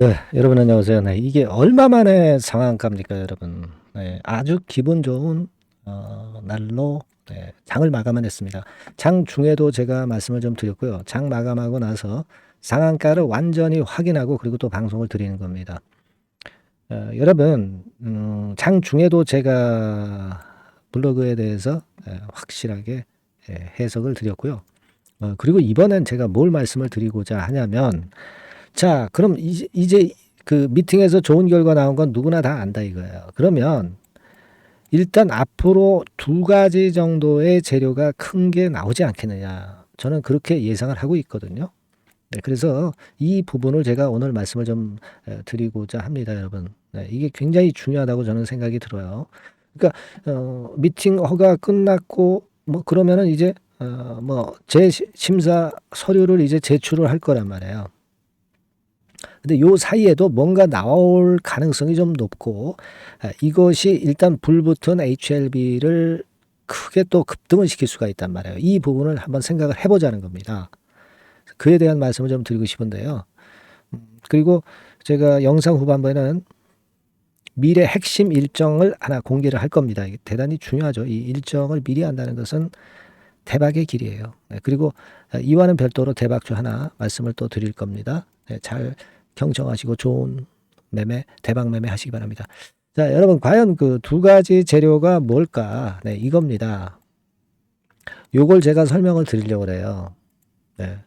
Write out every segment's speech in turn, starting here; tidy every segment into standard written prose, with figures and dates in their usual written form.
네, 여러분 안녕하세요. 네, 이게 얼마만의 상한가입니까, 여러분? 네, 아주 기분 좋은 날로 장을 마감했습니다. 장 중에도 제가 말씀을 좀 드렸고요. 장 마감하고 나서 상한가를 완전히 확인하고 그리고 또 방송을 드리는 겁니다. 여러분, 장 중에도 제가 블로그에 대해서 확실하게 해석을 드렸고요. 그리고 이번엔 제가 뭘 말씀을 드리고자 하냐면, 자, 그럼 이제 그 미팅에서 좋은 결과 나온 건 누구나 다 안다 이거예요. 그러면 일단 앞으로 두 가지 정도의 재료가 큰 게 나오지 않겠느냐. 저는 그렇게 예상을 하고 있거든요. 네, 그래서 이 부분을 제가 오늘 말씀을 좀 드리고자 합니다, 여러분. 네, 이게 굉장히 중요하다고 저는 생각이 들어요. 그러니까 미팅 허가 끝났고 뭐 그러면은 이제 뭐 재심사 서류를 이제 제출을 할 거란 말이에요. 근데 요 사이에도 뭔가 나올 가능성이 좀 높고, 이것이 일단 불붙은 HLB를 크게 또 급등을 시킬 수가 있단 말이에요. 이 부분을 한번 생각을 해보자는 겁니다. 그에 대한 말씀을 좀 드리고 싶은데요. 그리고 제가 영상 후반부에는 미래 핵심 일정을 하나 공개를 할 겁니다. 이게 대단히 중요하죠. 이 일정을 미리 한다는 것은 대박의 길이에요. 그리고 이와는 별도로 대박주 하나 말씀을 또 드릴 겁니다. 잘 경청하시고 좋은 매매, 대박 매매 하시기 바랍니다. 자, 여러분, 과연 그 두 가지 재료가 뭘까? 네, 이겁니다. 요걸 제가 설명을 드리려고 그래요. 네.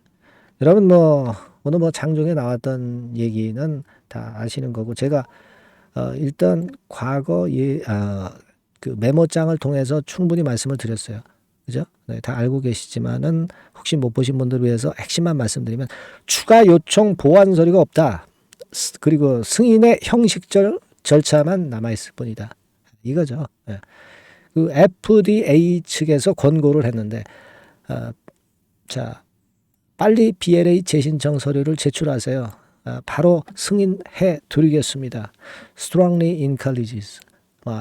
여러분, 뭐, 오늘 뭐 장중에 나왔던 얘기는 다 아시는 거고, 제가, 일단 과거 그 메모장을 통해서 충분히 말씀을 드렸어요. 그죠? 네, 다 알고 계시지만은 혹시 못 보신 분들을 위해서 핵심만 말씀드리면 추가 요청 보완 서류가 없다. 그리고 승인의 형식적 절차만 남아 있을 뿐이다. 이거죠. 예. 그 FDA 측에서 권고를 했는데 자, 빨리 BLA 재신청 서류를 제출하세요. 바로 승인해 드리겠습니다. Strongly encourages.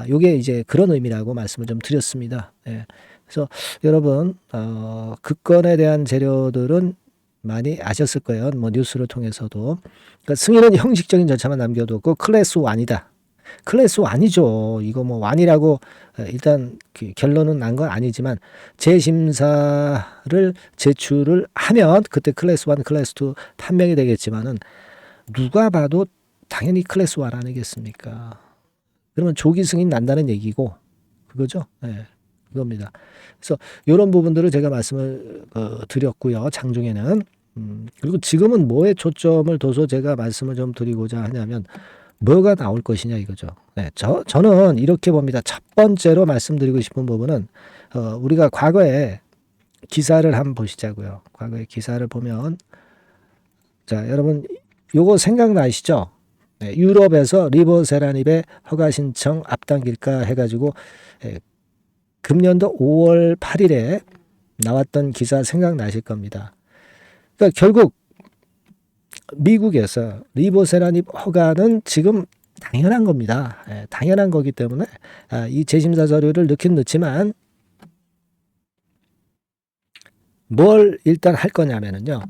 요게 이제 그런 의미라고 말씀을 좀 드렸습니다. 예. 그래서 여러분 그 건에 대한 재료들은 많이 아셨을 거예요. 뭐 뉴스를 통해서도. 그러니까 승인은 형식적인 절차만 남겨두고 클래스 1이다. 클래스 1이죠. 이거 뭐 1이라고 일단 그 결론은 난 건 아니지만 재심사를 제출을 하면 그때 클래스 1, 클래스 2 판명이 되겠지만은 누가 봐도 당연히 클래스 1 아니겠습니까? 그러면 조기 승인 난다는 얘기고 그거죠. 네, 그겁니다. 그래서 이런 부분들을 제가 말씀을 드렸고요. 장중에는 그리고 지금은 뭐에 초점을 둬서 제가 말씀을 좀 드리고자 하냐면 뭐가 나올 것이냐 이거죠. 네, 저는 이렇게 봅니다. 첫 번째로 말씀드리고 싶은 부분은 우리가 과거에 기사를 한번 보시자고요. 과거에 기사를 보면 자 여러분 요거 생각나시죠? 네, 유럽에서 리보세라닙의 허가 신청 앞당길까 해가지고 금년도 5월 8일에 나왔던 기사 생각나실 겁니다. 그러니까 결국 미국에서 리보세라닙 허가는 지금 당연한 겁니다. 당연한 거기 때문에 이 재심사 서류를 넣긴 넣지만 뭘 일단 할 거냐면요.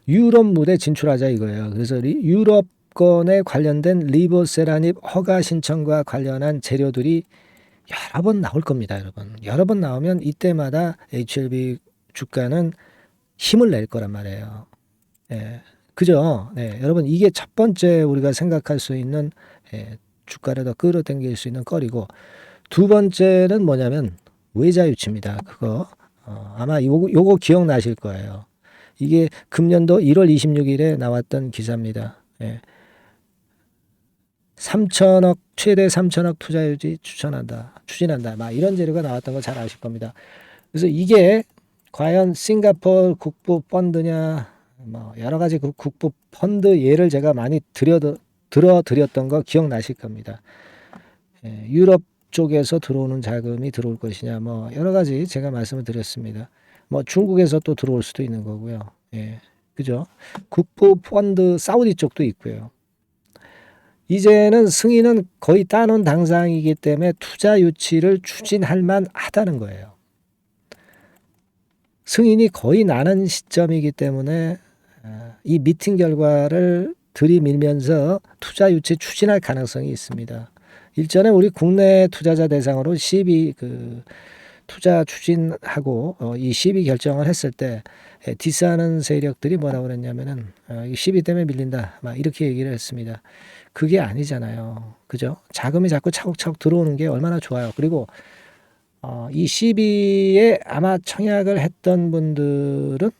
유럽 무대 진출하자 이거예요. 그래서 유럽권에 관련된 리보세라닙 허가 신청과 관련한 재료들이 여러 번 나올 겁니다, 여러분. 여러 번 나오면 이때마다 HLB 주가는 힘을 낼 거란 말이에요. 예. 그죠? 네, 여러분 이게 첫 번째 우리가 생각할 수 있는 주가를 더 끌어당길 수 있는 거리고 두 번째는 뭐냐면 외자 유치입니다. 그거 아마 요거 기억나실 거예요. 이게 금년도 1월 26일에 나왔던 기사입니다. 예. 3천억 최대 3천억 투자 유치 추진한다. 막 이런 재료가 나왔던 거 잘 아실 겁니다. 그래서 이게 과연 싱가포르 국부 펀드냐 뭐 여러 가지 그 국부 펀드 예를 제가 많이 들어드렸던 거 기억나실 겁니다. 예, 유럽 쪽에서 들어오는 자금이 들어올 것이냐 뭐 여러 가지 제가 말씀을 드렸습니다. 뭐 중국에서 또 들어올 수도 있는 거고요. 예, 그죠? 국부 펀드 사우디 쪽도 있고요. 이제는 승인은 거의 따놓은 당상이기 때문에 투자 유치를 추진할 만하다는 거예요. 승인이 거의 나는 시점이기 때문에 이 미팅 결과를 들이밀면서 투자 유치 추진할 가능성이 있습니다. 일전에 우리 국내 투자자 대상으로 시비 투자 추진하고 이 시비 결정을 했을 때 디스하는 세력들이 뭐라고 그랬냐면은 이 시비 때문에 밀린다 막 이렇게 얘기를 했습니다. 그게 아니잖아요. 그죠? 자금이 자꾸 차곡차곡 들어오는 게 얼마나 좋아요. 그리고 이 시비에 아마 청약을 했던 분들은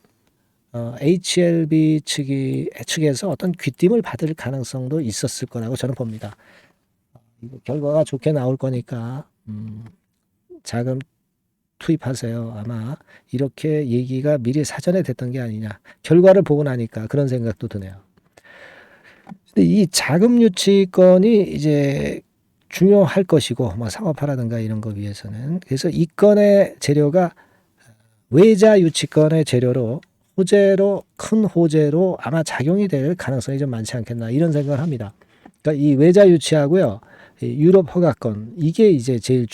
HLB 측에서 어떤 귀띔을 받을 가능성도 있었을 거라고 저는 봅니다. 결과가 좋게 나올 거니까 자금 투입하세요. 아마 이렇게 얘기가 미리 사전에 됐던 게 아니냐. 결과를 보고 나니까 그런 생각도 드네요. 근데 이 자금 유치권이 이제 중요할 것이고 뭐 사업화라든가 이런 거 위해서는 그래서 이 건의 재료가 외자 유치권의 재료로 큰 호재로 아마 작용이 될 가능성이 좀 많지 않겠나 이런 생각을 합니다. 그러니까 이 외자 유치하고요. 유럽 허가권 이게 이제 제일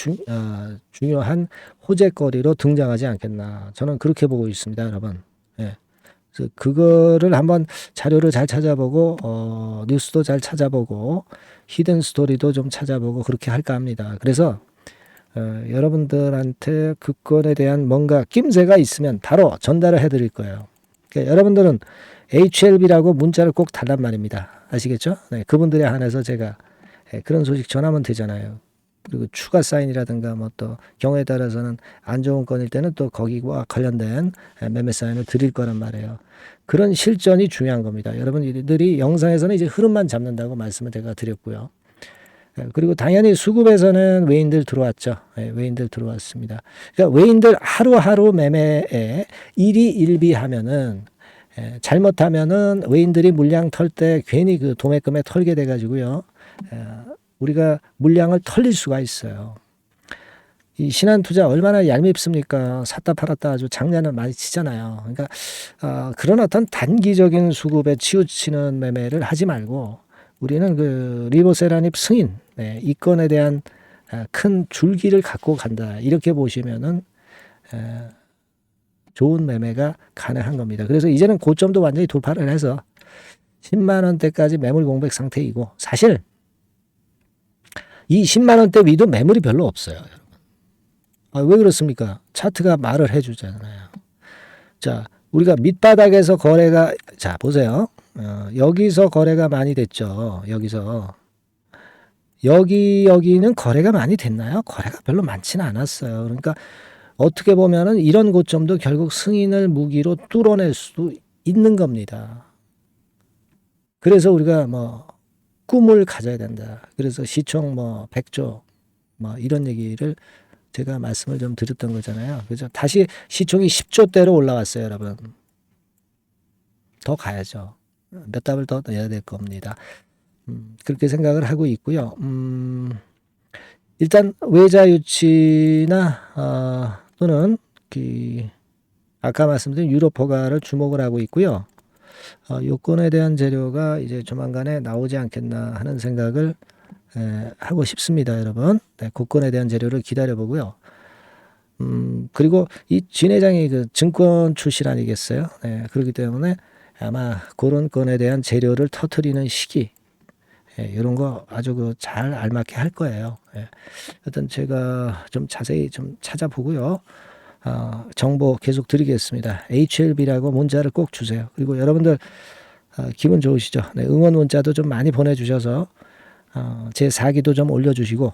중요한 호재거리로 등장하지 않겠나 저는 그렇게 보고 있습니다, 여러분. 예. 그래서 그거를 한번 자료를 잘 찾아보고 뉴스도 잘 찾아보고 히든 스토리도 좀 찾아보고 그렇게 할까 합니다. 그래서 여러분들한테 그 건에 대한 뭔가 낌새가 있으면 바로 전달을 해드릴 거예요. 그러니까 여러분들은 HLB라고 문자를 꼭 달란 말입니다. 아시겠죠? 네, 그분들에 한해서 제가 그런 소식 전하면 되잖아요. 그리고 추가 사인이라든가 뭐 또 경우에 따라서는 안 좋은 건일 때는 또 거기와 관련된 매매 사인을 드릴 거란 말이에요. 그런 실전이 중요한 겁니다. 여러분들이 영상에서는 이제 흐름만 잡는다고 말씀을 제가 드렸고요. 그리고 당연히 수급에서는 외인들 들어왔죠. 외인들 들어왔습니다. 그러니까 외인들 하루하루 매매에 일희일비하면은 잘못하면은 외인들이 물량 털 때 괜히 그 도매금에 털게 돼가지고요. 우리가 물량을 털릴 수가 있어요. 이 신한투자 얼마나 얄밉습니까? 샀다 팔았다 아주 장난을 많이 치잖아요. 그러니까 그런 어떤 단기적인 수급에 치우치는 매매를 하지 말고 우리는 그 리보세라닙 승인 이 건에 대한 큰 줄기를 갖고 간다 이렇게 보시면은 좋은 매매가 가능한 겁니다. 그래서 이제는 고점도 완전히 돌파를 해서 10만 원대까지 매물 공백 상태이고 사실 이 10만 원대 위도 매물이 별로 없어요. 왜 그렇습니까? 차트가 말을 해주잖아요. 자, 우리가 밑바닥에서 거래가 자 보세요. 여기서 거래가 많이 됐죠. 여기는 거래가 많이 됐나요? 거래가 별로 많지는 않았어요. 그러니까 어떻게 보면은 이런 고점도 결국 승인을 무기로 뚫어낼 수도 있는 겁니다. 그래서 우리가 뭐 꿈을 가져야 된다. 그래서 시총 100조 이런 얘기를 제가 말씀을 좀 드렸던 거잖아요. 그죠? 다시 시총이 10조대로 올라왔어요, 여러분. 더 가야죠. 몇 답을 더 내야 될 겁니다. 그렇게 생각을 하고 있고요. 일단 외자 유치나 또는 아까 말씀드린 유럽 허가를 주목을 하고 있고요. 요건에 대한 재료가 이제 조만간에 나오지 않겠나 하는 생각을 하고 싶습니다, 여러분. 네, 그건에 대한 재료를 기다려보고요. 그리고 이 진 회장이 그 증권 출신 아니겠어요? 네, 그렇기 때문에 아마 그런 건에 대한 재료를 터트리는 시기, 이런 거 아주 잘 알맞게 할 거예요. 하여튼 제가 좀 자세히 좀 찾아보고요. 정보 계속 드리겠습니다. HLB라고 문자를 꼭 주세요. 그리고 여러분들 기분 좋으시죠? 네, 응원 문자도 좀 많이 보내주셔서 제 사기도 좀 올려주시고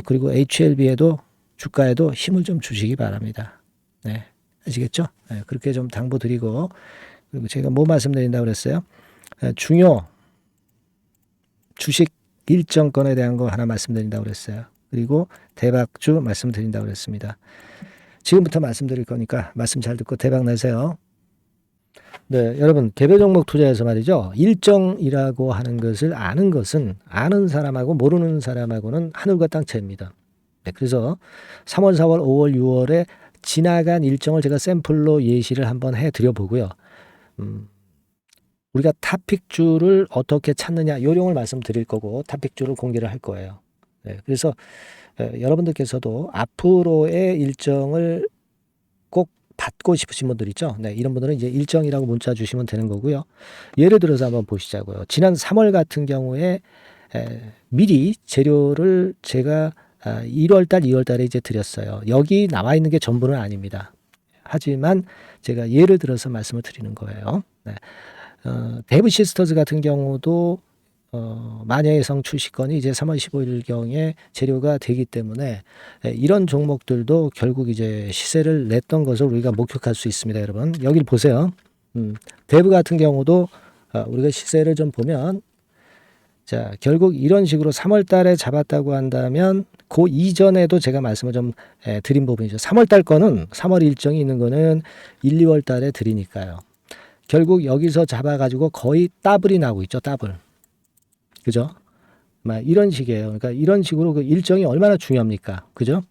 그리고 HLB에도 주가에도 힘을 좀 주시기 바랍니다. 네, 아시겠죠? 네, 그렇게 좀 당부드리고 그리고 제가 뭐 말씀드린다고 그랬어요? 중요 주식 일정 건에 대한 거 하나 말씀드린다고 그랬어요. 그리고 대박주 말씀드린다고 그랬습니다. 지금부터 말씀드릴 거니까 말씀 잘 듣고 대박 내세요. 네, 여러분 개별 종목 투자에서 말이죠. 일정이라고 하는 것을 아는 것은 아는 사람하고 모르는 사람하고는 하늘과 땅 차이입니다. 네, 그래서 3월, 4월, 5월, 6월에 지나간 일정을 제가 샘플로 예시를 한번 해드려 보고요. 우리가 탑픽주를 어떻게 찾느냐 요령을 말씀드릴 거고 탑픽주를 공개를 할 거예요. 네, 그래서 여러분들께서도 앞으로의 일정을 꼭 받고 싶으신 분들 있죠. 네, 이런 분들은 이제 일정이라고 문자 주시면 되는 거고요. 예를 들어서 한번 보시자고요. 지난 3월 같은 경우에 미리 재료를 제가 1월 달, 2월 달에 이제 드렸어요. 여기 나와 있는 게 전부는 아닙니다. 하지만 제가 예를 들어서 말씀을 드리는 거예요. 네. 데브 시스터즈 같은 경우도 마녀의 성 출시건이 이제 3월 15일경에 재료가 되기 때문에 이런 종목들도 결국 이제 시세를 냈던 것을 우리가 목격할 수 있습니다, 여러분. 여기를 보세요. 데브 같은 경우도 우리가 시세를 좀 보면, 자, 결국 이런 식으로 3월 달에 잡았다고 한다면 그 이전에도 제가 말씀을 좀 드린 부분이죠. 3월 달 거는 3월 일정이 있는 거는 1, 2월 달에 드리니까요. 결국 여기서 잡아가지고 거의 더블이 나오고 있죠, 더블. 그죠? 막 이런 식이에요. 그러니까 이런 식으로 그 일정이 얼마나 중요합니까? 그죠?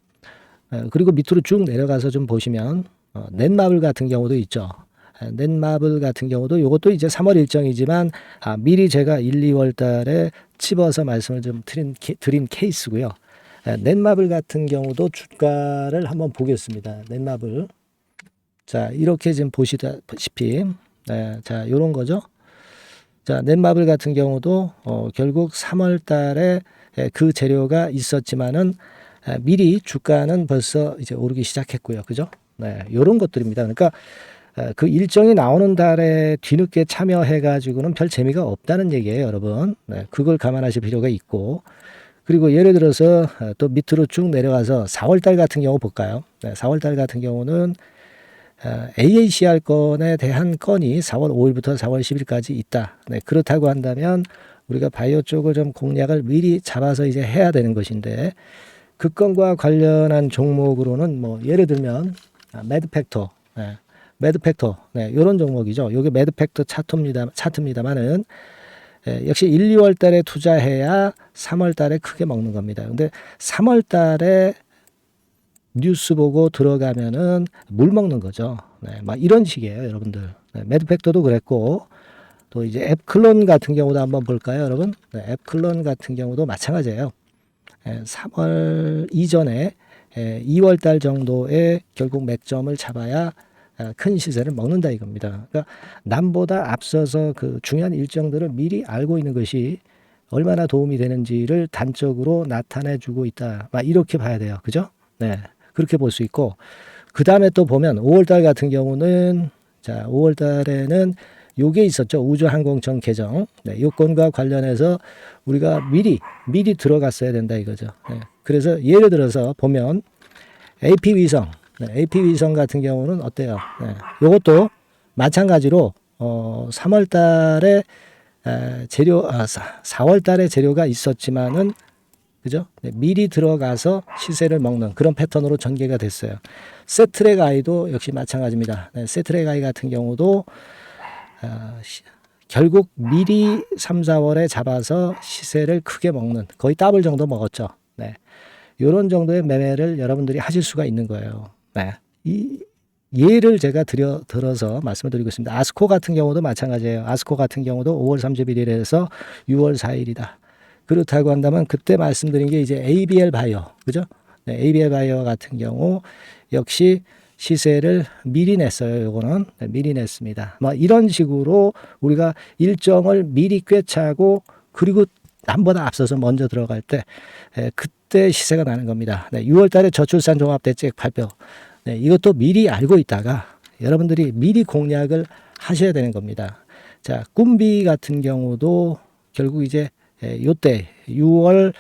그리고 밑으로 쭉 내려가서 좀 보시면 넷마블 같은 경우도 있죠. 넷마블 같은 경우도 이것도 이제 3월 일정이지만 미리 제가 1, 2월 달에 집어서 말씀을 좀 드린 케이스고요. 넷마블 같은 경우도 주가를 한번 보겠습니다. 넷마블. 자, 이렇게 지금 보시다시피 자, 요런 거죠. 자, 넷마블 같은 경우도 결국 3월 달에 그 재료가 있었지만은 미리 주가는 벌써 이제 오르기 시작했고요. 그죠? 네, 요런 것들입니다. 그러니까 그 일정이 나오는 달에 뒤늦게 참여해 가지고는 별 재미가 없다는 얘기예요, 여러분. 네, 그걸 감안하실 필요가 있고. 그리고 예를 들어서 또 밑으로 쭉 내려가서 4월 달 같은 경우 볼까요? 네, 4월 달 같은 경우는 AACR 건에 대한 건이 4월 5일부터 4월 10일까지 있다. 네, 그렇다고 한다면 우리가 바이오 쪽을 좀 공략을 미리 잡아서 이제 해야 되는 것인데, 그 건과 관련한 종목으로는 뭐 예를 들면 매드팩터, 매드팩터, 이런 종목이죠. 이게 매드팩터 차트입니다만은 역시 1, 2월 달에 투자해야 3월 달에 크게 먹는 겁니다. 근데 3월 달에 뉴스 보고 들어가면은 물 먹는 거죠. 네, 막 이런 식이에요, 여러분들. 네, 매드팩터도 그랬고, 또 이제 앱클론 같은 경우도 한번 볼까요, 여러분? 네, 앱클론 같은 경우도 마찬가지예요. 3월 이전에 2월 달 정도에 결국 맥점을 잡아야 큰 시세를 먹는다 이겁니다. 그러니까 남보다 앞서서 그 중요한 일정들을 미리 알고 있는 것이 얼마나 도움이 되는지를 단적으로 나타내 주고 있다. 막 이렇게 봐야 돼요. 그죠? 네. 그렇게 볼 수 있고, 그 다음에 또 보면 5월 달 같은 경우는, 자, 5월 달에는 요게 있었죠. 우주항공청 개정. 네, 요건과 관련해서 우리가 미리 들어갔어야 된다 이거죠. 네, 그래서 예를 들어서 보면 AP위성, AP위성 같은 경우는 어때요? 네, 요것도 마찬가지로 3월 달에 재료, 4월 달에 재료가 있었지만은, 그죠? 네, 미리 들어가서 시세를 먹는 그런 패턴으로 전개가 됐어요. 세트랙 아이도 역시 마찬가지입니다. 네, 세트랙 아이 같은 경우도 결국 미리 3, 4월에 잡아서 시세를 크게 먹는, 거의 더블 정도 먹었죠. 네, 이런 정도의 매매를 여러분들이 하실 수가 있는 거예요. 네, 이 예를 제가 들어서 말씀을 드리고 있습니다. 아스코 같은 경우도 마찬가지예요. 아스코 같은 경우도 5월 31일에서 6월 4일이다. 그렇다고 한다면 그때 말씀드린 게 이제 ABL 바이오, 그죠? 네, ABL 바이오 같은 경우 역시 시세를 미리 냈어요. 요거는 미리 냈습니다. 뭐 이런 식으로 우리가 일정을 미리 꿰차고, 그리고 남보다 앞서서 먼저 들어갈 때 그때 시세가 나는 겁니다. 네, 6월 달에 저출산 종합대책 발표. 네, 이것도 미리 알고 있다가 여러분들이 미리 공략을 하셔야 되는 겁니다. 자, 꿈비 같은 경우도 결국 이제 요때 6월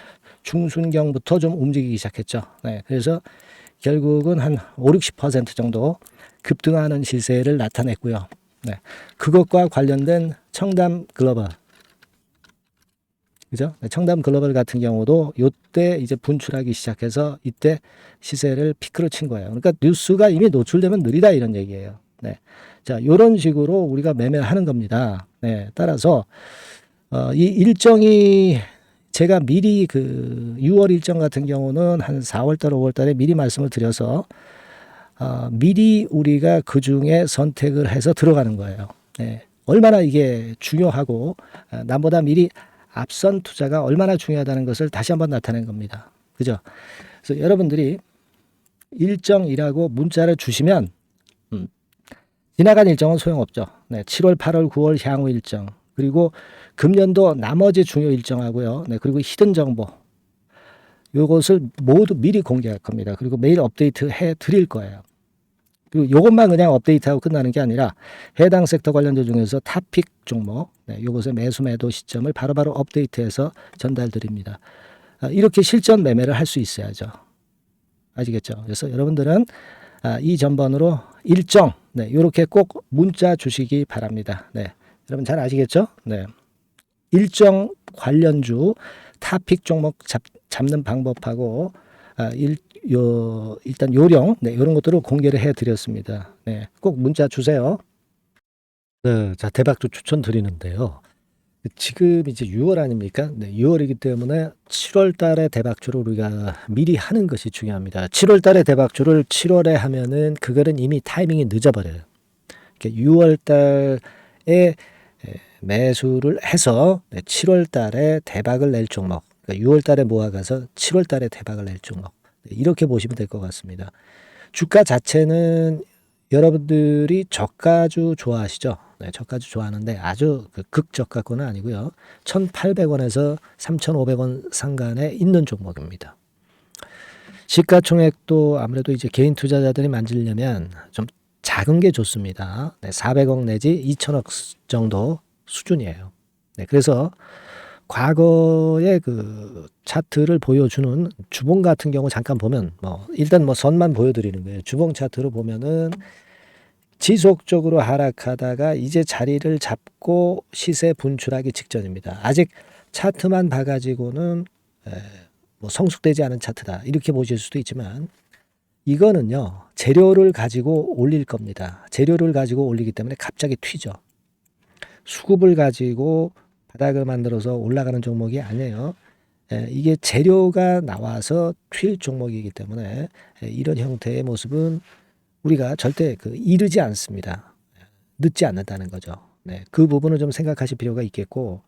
중순경부터 좀 움직이기 시작했죠. 네, 그래서 결국은 한 5, 60% 정도 급등하는 시세를 나타냈고요. 네, 그것과 관련된 청담 글로벌, 그죠? 청담 글로벌 같은 경우도 요때 이제 분출하기 시작해서 이때 시세를 피크로 친 거예요. 그러니까 뉴스가 이미 노출되면 느리다 이런 얘기예요. 네, 자, 요런 식으로 우리가 매매하는 겁니다. 네, 따라서 이 일정이 제가 미리 그 6월 일정 같은 경우는 한 4월달, 5월달에 미리 말씀을 드려서 미리 우리가 그 중에 선택을 해서 들어가는 거예요. 네. 얼마나 이게 중요하고 남보다 미리 앞선 투자가 얼마나 중요하다는 것을 다시 한번 나타낸 겁니다. 그죠? 그래서 여러분들이 일정이라고 문자를 주시면 지나간 일정은 소용없죠. 네, 7월, 8월, 9월 향후 일정, 그리고 금년도 나머지 중요 일정하고요. 네, 그리고 히든 정보, 요것을 모두 미리 공개할 겁니다. 그리고 매일 업데이트 해 드릴 거예요. 그리고 요것만 그냥 업데이트하고 끝나는 게 아니라 해당 섹터 관련주 중에서 탑픽 종목, 네, 요것의 매수 매도 시점을 바로바로 업데이트해서 전달 드립니다. 이렇게 실전 매매를 할 수 있어야죠. 아시겠죠? 그래서 여러분들은 이 전번으로 일정, 네, 이렇게 꼭 문자 주시기 바랍니다. 네, 여러분 잘 아시겠죠? 네, 일정 관련주 탑픽 종목 잡는 방법하고 일단 요령, 네, 이런 것들을 공개를 해드렸습니다. 네, 꼭 문자 주세요. 네, 자, 대박주 추천드리는데요. 지금 이제 6월 아닙니까? 네, 6월이기 때문에 7월 달에 대박주를 우리가 미리 하는 것이 중요합니다. 7월 달에 대박주를 7월에 하면은 그거는 이미 타이밍이 늦어버려요. 6월 달에 매수를 해서 7월 달에 대박을 낼 종목, 그러니까 6월 달에 모아가서 7월 달에 대박을 낼 종목, 이렇게 보시면 될 것 같습니다. 주가 자체는 여러분들이 저가주 좋아하시죠? 네, 저가주 좋아하는데 아주 극저가권은 아니고요. 1,800원에서 3,500원 상간에 있는 종목입니다. 시가총액도 아무래도 이제 개인 투자자들이 만지려면 좀 작은 게 좋습니다. 네, 400억 내지 2천억 정도 수준이에요. 네, 그래서 과거의 그 차트를 보여주는 주봉 같은 경우 잠깐 보면 일단 선만 보여드리는 거예요. 주봉 차트로 보면은 지속적으로 하락하다가 이제 자리를 잡고 시세 분출하기 직전입니다. 아직 차트만 봐가지고는 성숙되지 않은 차트다 이렇게 보실 수도 있지만 이거는요 재료를 가지고 올릴 겁니다. 재료를 가지고 올리기 때문에 갑자기 튀죠. 수급을 가지고 바닥을 만들어서 올라가는 종목이 아니에요. 이게 재료가 나와서 튈 종목이기 때문에 이런 형태의 모습은 우리가 절대 이르지 않습니다. 늦지 않는다는 거죠. 네, 그 부분을 좀 생각하실 필요가 있겠고,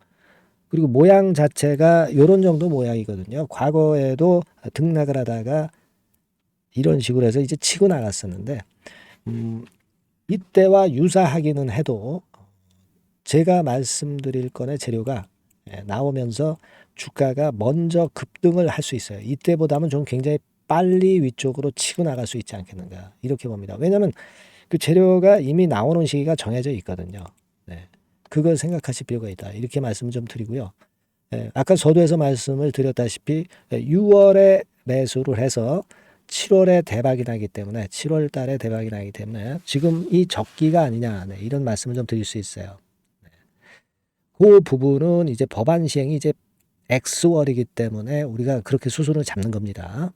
그리고 모양 자체가 이런 정도 모양이거든요. 과거에도 등락을 하다가 이런 식으로 해서 이제 치고 나갔었는데 이때와 유사하기는 해도 제가 말씀드릴 건의 재료가 나오면서 주가가 먼저 급등을 할 수 있어요. 이때보다는 좀 굉장히 빨리 위쪽으로 치고 나갈 수 있지 않겠는가 이렇게 봅니다. 왜냐하면 그 재료가 이미 나오는 시기가 정해져 있거든요. 네, 그걸 생각하실 필요가 있다 이렇게 말씀을 좀 드리고요. 아까 서두에서 말씀을 드렸다시피 6월에 매수를 해서 7월에 대박이 나기 때문에 7월 달에 대박이 나기 때문에 지금 이 적기가 아니냐 이런 말씀을 좀 드릴 수 있어요. 그 부분은 이제 법안 시행이 이제 X월이기 때문에 우리가 그렇게 수순을 잡는 겁니다.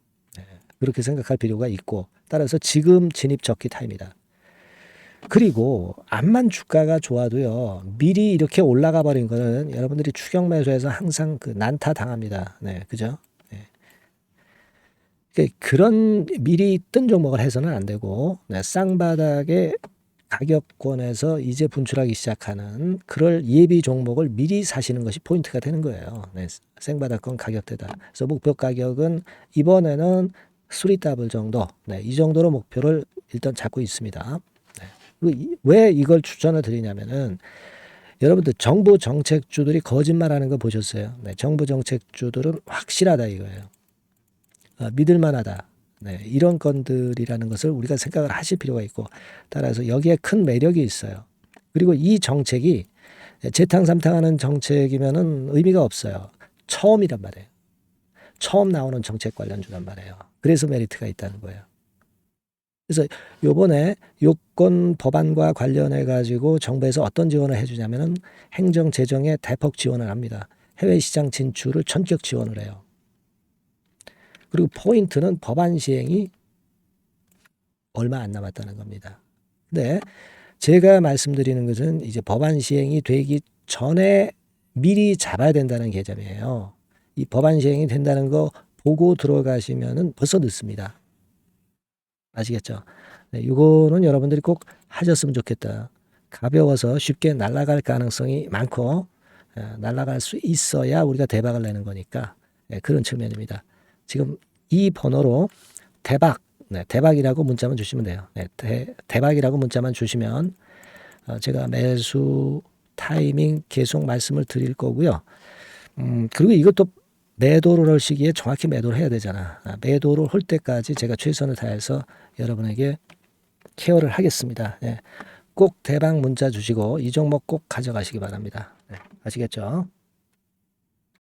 그렇게 생각할 필요가 있고 따라서 지금 진입 적기 타입니다. 그리고 암만 주가가 좋아도요 미리 이렇게 올라가 버린 거는 여러분들이 추격 매수해서 항상 난타 당합니다. 네, 그죠? 네. 그런 미리 뜬 종목을 해서는 안 되고 쌍바닥에 가격권에서 이제 분출하기 시작하는 그럴 예비 종목을 미리 사시는 것이 포인트가 되는 거예요. 네, 생바닥권 가격대다. 그래서 목표 가격은 이번에는 3더블 정도, 이 정도로 목표를 일단 잡고 있습니다. 왜 이걸 추천을 드리냐면은 여러분들 정부 정책주들이 거짓말하는 거 보셨어요? 정부 정책주들은 확실하다 이거예요. 믿을만하다. 이런 건들이라는 것을 우리가 생각을 하실 필요가 있고 따라서 여기에 큰 매력이 있어요. 그리고 이 정책이 재탕삼탕하는 정책이면은 의미가 없어요. 처음이란 말이에요. 처음 나오는 정책 관련주란 말이에요. 그래서 메리트가 있다는 거예요. 그래서 요번에 요건 법안과 관련해 가지고 정부에서 어떤 지원을 해주냐면은 행정 재정에 대폭 지원을 합니다. 해외 시장 진출을 전격 지원을 해요. 그리고 포인트는 법안 시행이 얼마 안 남았다는 겁니다. 근데 제가 말씀드리는 것은 이제 법안 시행이 되기 전에 미리 잡아야 된다는 개념이에요. 이 법안 시행이 된다는 거 보고 들어가시면은 벌써 늦습니다. 아시겠죠? 이거는 여러분들이 꼭 하셨으면 좋겠다. 가벼워서 쉽게 날아갈 가능성이 많고 날아갈 수 있어야 우리가 대박을 내는 거니까 그런 측면입니다. 지금 이 번호로 대박, 대박이라고 문자만 주시면 돼요. 대박이라고 문자만 주시면 제가 매수 타이밍 계속 말씀을 드릴 거고요. 그리고 이것도 매도를 할 시기에 정확히 매도를 해야 되잖아. 매도를 할 때까지 제가 최선을 다해서 여러분에게 케어를 하겠습니다. 꼭 대박 문자 주시고 이 종목 꼭 가져가시기 바랍니다. 아시겠죠?